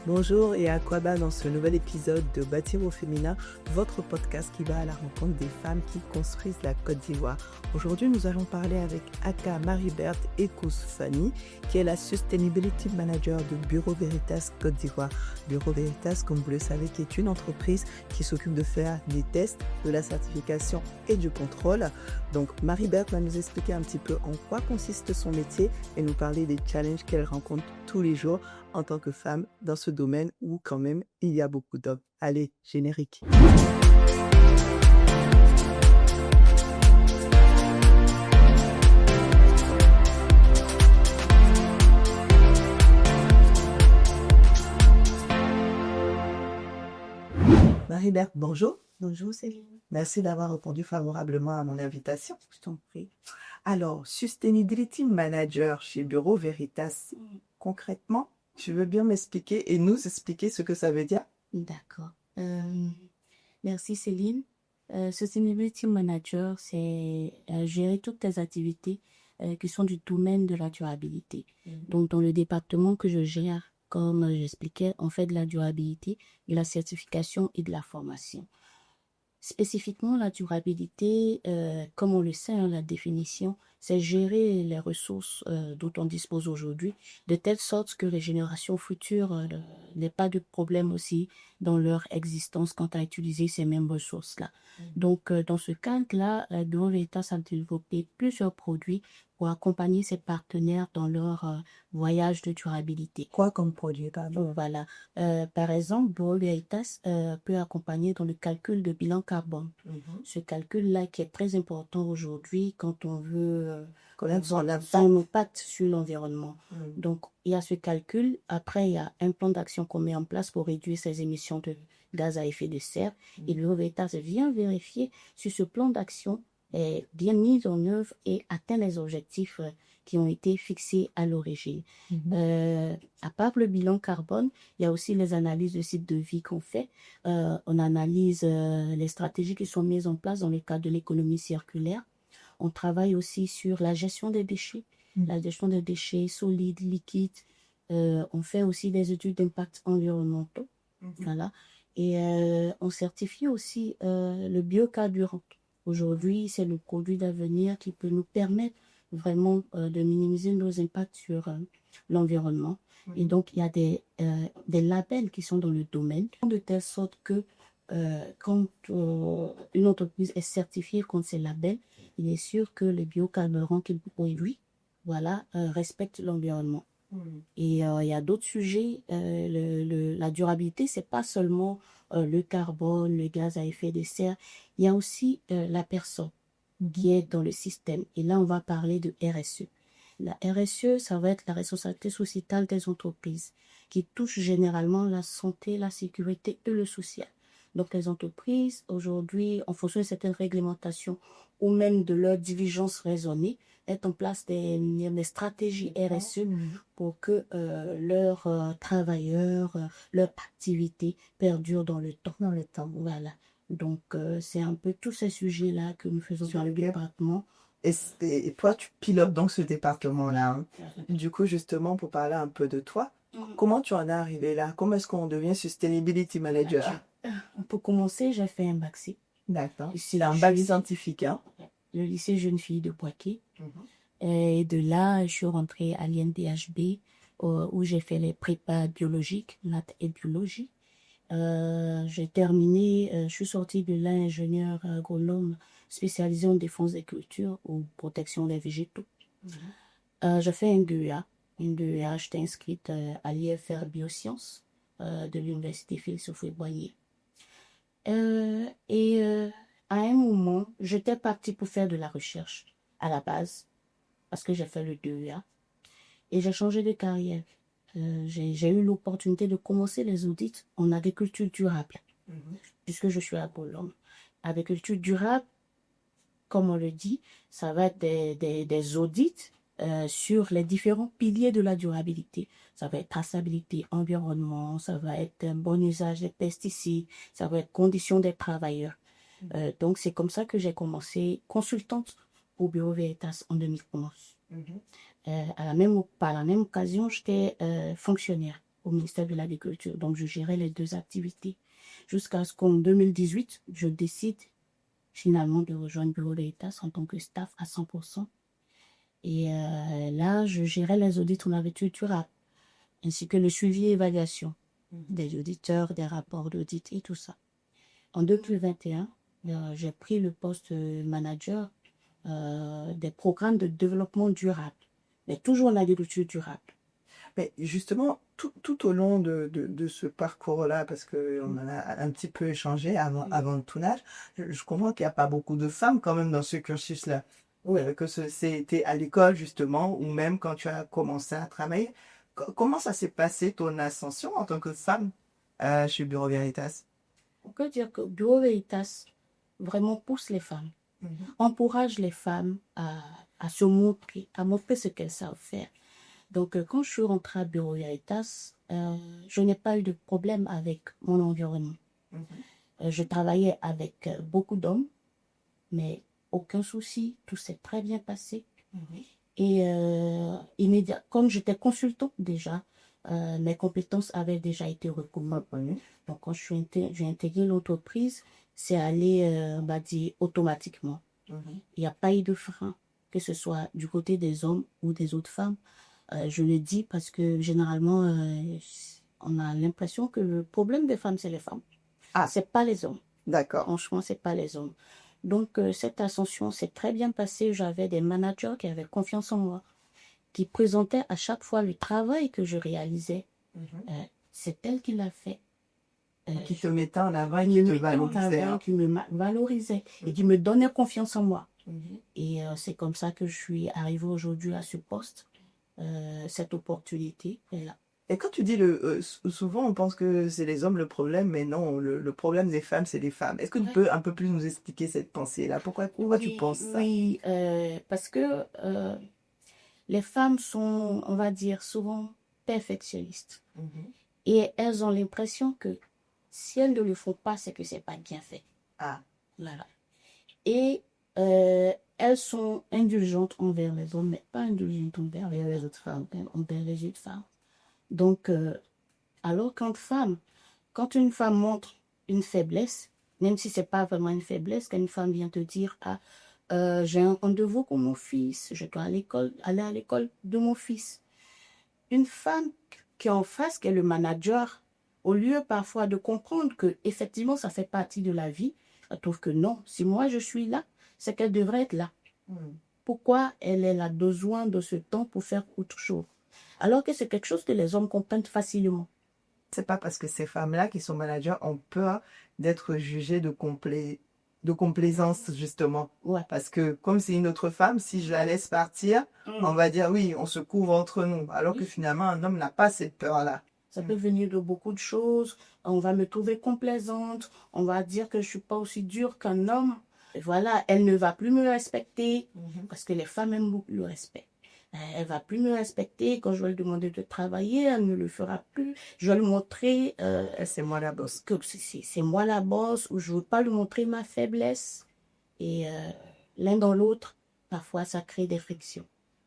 Bonjour et Aquaba dans ce nouvel épisode de Bâtir au féminin, votre podcast qui va à la rencontre des femmes qui construisent la Côte d'Ivoire. Aujourd'hui, nous allons parler avec Aka Marie-Berthe Ekous-Fanny, qui est la Sustainability Manager de Bureau Veritas Côte d'Ivoire. Bureau Veritas, comme vous le savez, qui est une entreprise qui s'occupe de faire des tests, de la certification et du contrôle. Donc Marie-Berthe va nous expliquer un petit peu en quoi consiste son métier et nous parler des challenges qu'elle rencontre tous les jours en tant que femme dans ce domaine où quand même il y a beaucoup d'hommes. Allez, générique. Marie-Berthe, bonjour. Bonjour Céline, Merci d'avoir répondu favorablement à mon invitation. je t'en prie. Alors, Sustainability Manager chez Bureau Veritas, concrètement, tu veux bien m'expliquer et nous expliquer ce que ça veut dire? D'accord. Merci Céline. Sustainability Manager, c'est gérer toutes tes activités qui sont du domaine de la durabilité. Donc, dans le département que je gère, comme j'expliquais, on fait de la durabilité, de la certification et de la formation. Spécifiquement, la durabilité, comme on le sait, la définition, c'est gérer les ressources dont on dispose aujourd'hui, de telle sorte que les générations futures n'aient pas de problème aussi dans leur existence quant à utiliser ces mêmes ressources-là. Donc, dans ce cadre-là, Bureau Veritas a développé plusieurs produits pour accompagner ses partenaires dans leur voyage de durabilité. Quoi comme produit, pardon? Voilà. Par exemple, Bureau Veritas peut accompagner dans le calcul de bilan carbone. Ce calcul-là qui est très important aujourd'hui quand on veut Connaître son son impact sur l'environnement. Donc, il y a ce calcul. Après, il y a un plan d'action qu'on met en place pour réduire ses émissions de gaz à effet de serre. Et Bureau Veritas vient vérifier si ce plan d'action est bien mis en œuvre et atteint les objectifs qui ont été fixés à l'origine. À part le bilan carbone, il y a aussi les analyses de cycle de vie qu'on fait. On analyse les stratégies qui sont mises en place dans le cadre de l'économie circulaire. On travaille aussi sur la gestion des déchets, la gestion des déchets solides, liquides. On fait aussi des études d'impact environnementaux. Voilà. Et on certifie aussi le biocarburant. Aujourd'hui, c'est le produit d'avenir qui peut nous permettre vraiment de minimiser nos impacts sur l'environnement. Et donc, il y a des labels qui sont dans le domaine, de telle sorte que quand une entreprise est certifiée contre ces labels, il est sûr que le biocarburant qu'il produit, voilà, respecte l'environnement. Et il y a d'autres sujets. La durabilité, c'est pas seulement le carbone, le gaz à effet de serre. Il y a aussi la personne qui est dans le système. Et là, on va parler de RSE. La RSE, ça va être la responsabilité sociétale des entreprises qui touche généralement la santé, la sécurité et le social. Donc, les entreprises, aujourd'hui, en fonction de certaines réglementations ou même de leur diligence raisonnée, mettent en place des stratégies RSE pour que leurs travailleurs, leur activité perdure dans le temps. Voilà. Donc, c'est un peu tous ces sujets-là que nous faisons sur le département. Et toi, tu pilotes donc ce département-là, hein. Du coup, justement, pour parler un peu de toi, comment tu en es arrivé là? Comment est-ce qu'on devient Sustainability Manager? Pour commencer, j'ai fait un bac C. D'accord. Ici, C'est un bac scientifique, hein? Le lycée jeune fille de Poitiers. Et de là, je suis rentrée à l'INDHB où j'ai fait les prépas biologiques, maths et biologie. J'ai terminé, je suis sortie de là ingénieur agronome spécialisé en défense des cultures ou protection des végétaux. J'ai fait un DEA. Une DEA, j'étais inscrite à l'IFR Biosciences de l'Université Félix Houphouët-Boigny. À un moment, j'étais partie pour faire de la recherche à la base parce que j'ai fait le DEA et j'ai changé de carrière. J'ai eu l'opportunité de commencer les audits en agriculture durable, puisque je suis agronome. Agriculture durable, comme on le dit, ça va être des audits sur les différents piliers de la durabilité. Ça va être traçabilité, environnement, ça va être un bon usage des pesticides, ça va être conditions des travailleurs. Donc, c'est comme ça que j'ai commencé consultante au Bureau Veritas en 2011. Par la même occasion, j'étais fonctionnaire au ministère de l'Agriculture. Donc, je gérais les deux activités. Jusqu'à ce qu'en 2018, je décide finalement de rejoindre Bureau Veritas en tant que staff à 100%. Et là, je gérais les audits en aventure durable, ainsi que le suivi et évaluation des auditeurs, des rapports d'audit et tout ça. En 2021, j'ai pris le poste de manager des programmes de développement durable, mais toujours en agriculture durable. Mais justement, tout au long de ce parcours-là, parce qu'on en a un petit peu échangé avant le tournage, je comprends qu'il n'y a pas beaucoup de femmes quand même dans ce cursus-là. Que c'était à l'école justement, ou même quand tu as commencé à travailler. Comment ça s'est passé ton ascension en tant que femme chez Bureau Veritas? On peut dire que Bureau Veritas vraiment pousse les femmes, encourage les femmes à se montrer, à montrer ce qu'elles savent faire. Donc, quand je suis rentrée à Bureau Veritas, je n'ai pas eu de problème avec mon environnement. Je travaillais avec beaucoup d'hommes, mais aucun souci, tout s'est très bien passé. Et comme j'étais consultante déjà, mes compétences avaient déjà été reconnues. Donc, quand j'ai intégré l'entreprise, c'est allé, on va dire, automatiquement. Il n'y a pas eu de frein, que ce soit du côté des hommes ou des autres femmes. Je le dis parce que généralement, on a l'impression que le problème des femmes, c'est les femmes. C'est pas les hommes. D'accord. Franchement, c'est pas les hommes. Donc, cette ascension s'est très bien passée. J'avais des managers qui avaient confiance en moi, qui présentaient à chaque fois le travail que je réalisais. C'est elle qui l'a fait. Qui te mettait en avant et qui te valorisait. Qui me valorisait et qui me donnait confiance en moi. Et c'est comme ça que je suis arrivée aujourd'hui à ce poste. Cette opportunité est là. Et quand tu dis souvent on pense que c'est les hommes le problème, mais non, le problème des femmes, c'est les femmes. Est-ce que tu peux un peu plus nous expliquer cette pensée-là? Pourquoi tu penses ça? Oui, parce que les femmes sont, on va dire, souvent perfectionnistes. Et elles ont l'impression que si elles ne le font pas, c'est que c'est pas bien fait. Voilà. Et elles sont indulgentes envers les hommes, mais pas indulgentes envers les autres femmes, envers les autres femmes. Donc, alors quand une femme montre une faiblesse, même si c'est pas vraiment une faiblesse, quand une femme vient te dire, j'ai un rendez-vous pour mon fils, je dois aller à l'école de mon fils. Une femme qui est en face, qui est le manager, au lieu parfois de comprendre que effectivement ça fait partie de la vie, elle trouve que non, si moi je suis là, c'est qu'elle devrait être là. Pourquoi elle a besoin de ce temps pour faire autre chose? Alors que c'est quelque chose que les hommes comprennent facilement. C'est pas parce que ces femmes-là qui sont managers ont peur d'être jugées de complaisance, justement. Parce que comme c'est une autre femme, si je la laisse partir, on va dire oui, on se couvre entre nous. Alors que finalement, un homme n'a pas cette peur-là. Ça peut venir de beaucoup de choses. On va me trouver complaisante. On va dire que je suis pas aussi dure qu'un homme. Et voilà, elle ne va plus me respecter parce que les femmes aiment beaucoup le respect. Elle va plus me respecter. Quand je vais lui demander de travailler, elle ne le fera plus. Je vais lui montrer... c'est moi la boss. Que c'est moi la boss, ou je ne veux pas lui montrer ma faiblesse. Et l'un dans l'autre, parfois, ça crée des frictions.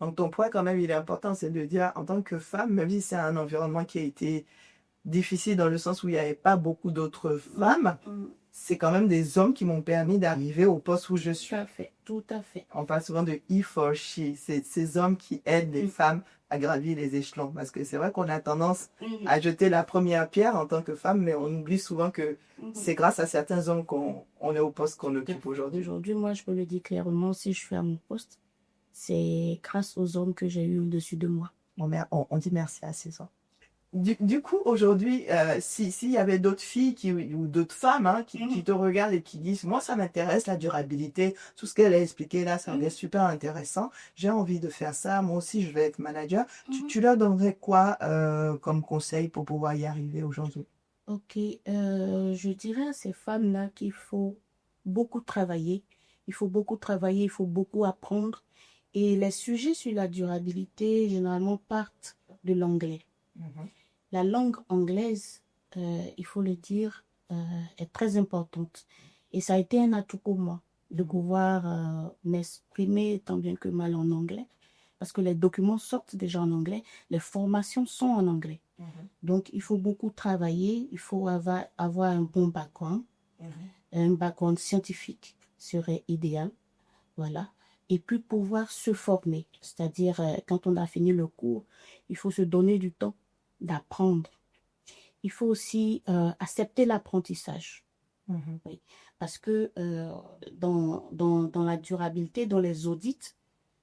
Donc ton point, quand même, il est important, c'est de dire, en tant que femme, même si c'est un environnement qui a été difficile dans le sens où il n'y avait pas beaucoup d'autres femmes, c'est quand même des hommes qui m'ont permis d'arriver au poste où je suis. Tout à fait. On parle souvent de he for she, c'est ces hommes qui aident les femmes à gravir les échelons. Parce que c'est vrai qu'on a tendance à jeter la première pierre en tant que femme, mais on oublie souvent que c'est grâce à certains hommes qu'on est au poste qu'on occupe aujourd'hui. Aujourd'hui, moi, je peux le dire clairement, si je suis à mon poste, c'est grâce aux hommes que j'ai eu au-dessus de moi. On dit merci à ces hommes. Du coup, aujourd'hui, s'il y avait d'autres filles ou d'autres femmes qui te regardent et qui disent « Moi, ça m'intéresse, la durabilité, tout ce qu'elle a expliqué là, ça est super intéressant. J'ai envie de faire ça, moi aussi, je vais être manager. » Tu leur donnerais quoi comme conseil pour pouvoir y arriver aujourd'hui? Ok, je dirais à ces femmes-là qu'il faut beaucoup travailler. Il faut beaucoup travailler, il faut beaucoup apprendre. Et les sujets sur la durabilité, généralement, partent de l'anglais. La langue anglaise, il faut le dire, est très importante. Et ça a été un atout pour moi de pouvoir m'exprimer tant bien que mal en anglais. Parce que les documents sortent déjà en anglais, les formations sont en anglais. Donc, il faut beaucoup travailler, il faut avoir un bon background, un background scientifique serait idéal, voilà. Et puis pouvoir se former, c'est-à-dire quand on a fini le cours, il faut se donner du temps d'apprendre. Il faut aussi accepter l'apprentissage. Oui. Parce que dans la durabilité, dans les audits,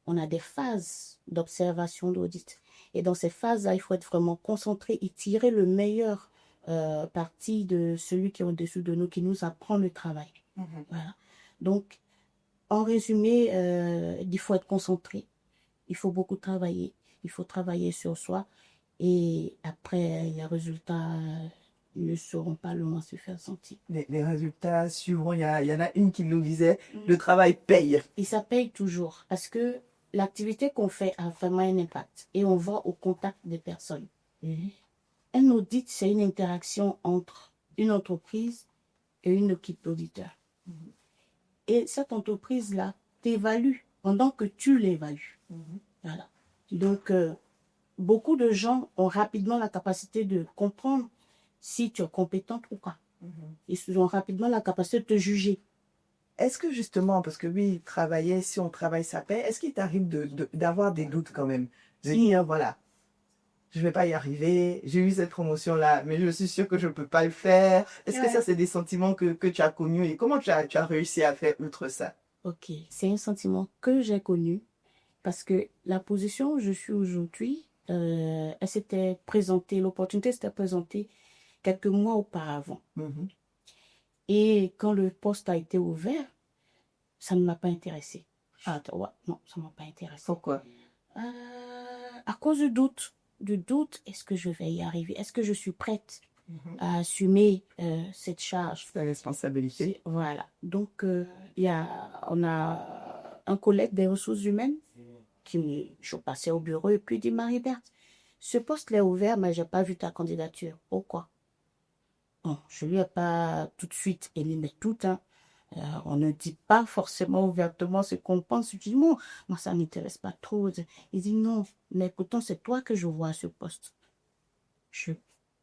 on a des phases d'observation d'audit. Et dans ces phases-là, il faut être vraiment concentré et tirer le meilleur parti de celui qui est au-dessus de nous, qui nous apprend le travail. Voilà. Donc, en résumé, il faut être concentré, il faut beaucoup travailler, il faut travailler sur soi. Et après, les résultats ne seront pas loin se faire sentir. Les résultats suivront. Il y en a une qui nous disait, le travail paye. Et ça paye toujours parce que l'activité qu'on fait a vraiment un impact et on va au contact des personnes. Un audit, c'est une interaction entre une entreprise et une équipe d'auditeurs. Et cette entreprise-là t'évalue pendant que tu l'évalues. Voilà. Donc, beaucoup de gens ont rapidement la capacité de comprendre si tu es compétente ou pas. Ils ont rapidement la capacité de te juger. Est-ce que justement, parce que oui, travailler, si on travaille, ça paie, est-ce qu'il t'arrive d'avoir des doutes quand même? De dire, voilà, je vais pas y arriver, j'ai eu cette promotion-là, mais je suis sûre que je peux pas le faire. Est-ce que ça, c'est des sentiments que tu as connus et comment tu as réussi à faire outre ça? Ok, c'est un sentiment que j'ai connu parce que la position où je suis aujourd'hui, elle s'était présentée, l'opportunité s'était présentée quelques mois auparavant. Et quand le poste a été ouvert, ça ne m'a pas intéressé. Ouais, non, ça ne m'a pas intéressé. Pourquoi? À cause du doute. Du doute, est-ce que je vais y arriver? Est-ce que je suis prête à assumer cette charge? La responsabilité. Voilà. Donc, on a un collègue des ressources humaines je passais au bureau et puis il dit, Marie-Berthe, ce poste l'est ouvert, mais je n'ai pas vu ta candidature. Pourquoi? Bon, je ne lui ai pas tout de suite éliminé tout. On ne dit pas forcément ouvertement ce qu'on pense. Je dis, non, moi, ça ne m'intéresse pas trop. Il dit, non, mais pourtant, c'est toi que je vois à ce poste.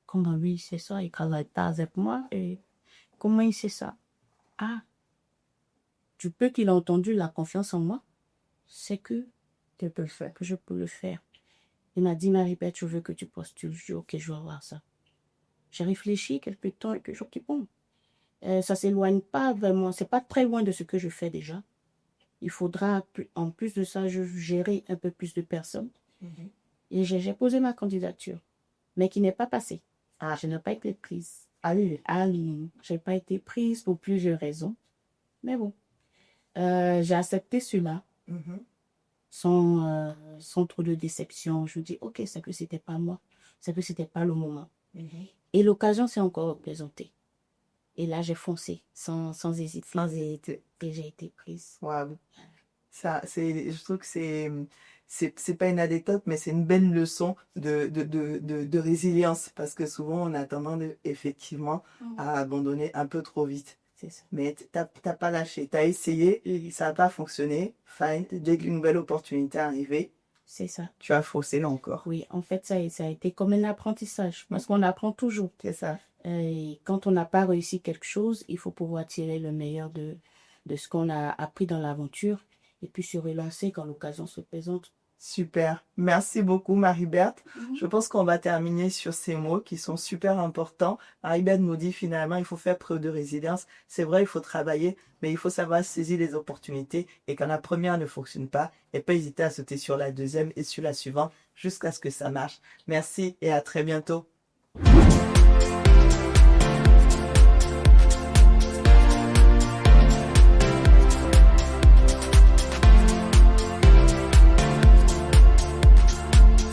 Comment lui, c'est ça? Il travaille pas avec moi. Et comment il sait ça? Ah, du peu qu'il a entendu la confiance en moi, c'est que Tu peux le faire. je peux le faire. Il m'a dit, Marie-Berthe, je veux que tu postules. Je dis, ok, je vais voir ça. J'ai réfléchi quelques temps et puis je dis, bon, ça s'éloigne pas vraiment, c'est pas très loin de ce que je fais déjà. Il faudra, en plus de ça, gérer un peu plus de personnes. Et j'ai posé ma candidature, mais qui n'est pas passée. Je n'ai pas été prise. Oui. Je n'ai pas été prise pour plusieurs raisons. Mais bon, j'ai accepté cela. Sans trop de déception. Je me dis, ok, c'est que c'était pas moi. C'est que c'était pas le moment. Et l'occasion s'est encore présentée. Et là, j'ai foncé sans hésiter. Et j'ai été prise. Wow. Je trouve que c'est pas une anecdote, mais c'est une belle leçon de résilience parce que souvent on a tendance effectivement à abandonner un peu trop vite. C'est ça. Mais t'as pas lâché, t'as essayé, ça n'a pas fonctionné. Fine, dès qu'une nouvelle opportunité est arrivée, c'est ça. Tu as faussé là encore. Oui, en fait, ça a été comme un apprentissage parce qu'on apprend toujours. C'est ça. Et quand on n'a pas réussi quelque chose, il faut pouvoir tirer le meilleur de ce qu'on a appris dans l'aventure et puis se relancer quand l'occasion se présente. Super. Merci beaucoup, Marie-Berthe. Je pense qu'on va terminer sur ces mots qui sont super importants. Marie-Berthe nous dit finalement, il faut faire preuve de résilience. C'est vrai, il faut travailler, mais il faut savoir saisir les opportunités et quand la première ne fonctionne pas, et pas hésiter à sauter sur la deuxième et sur la suivante jusqu'à ce que ça marche. Merci et à très bientôt.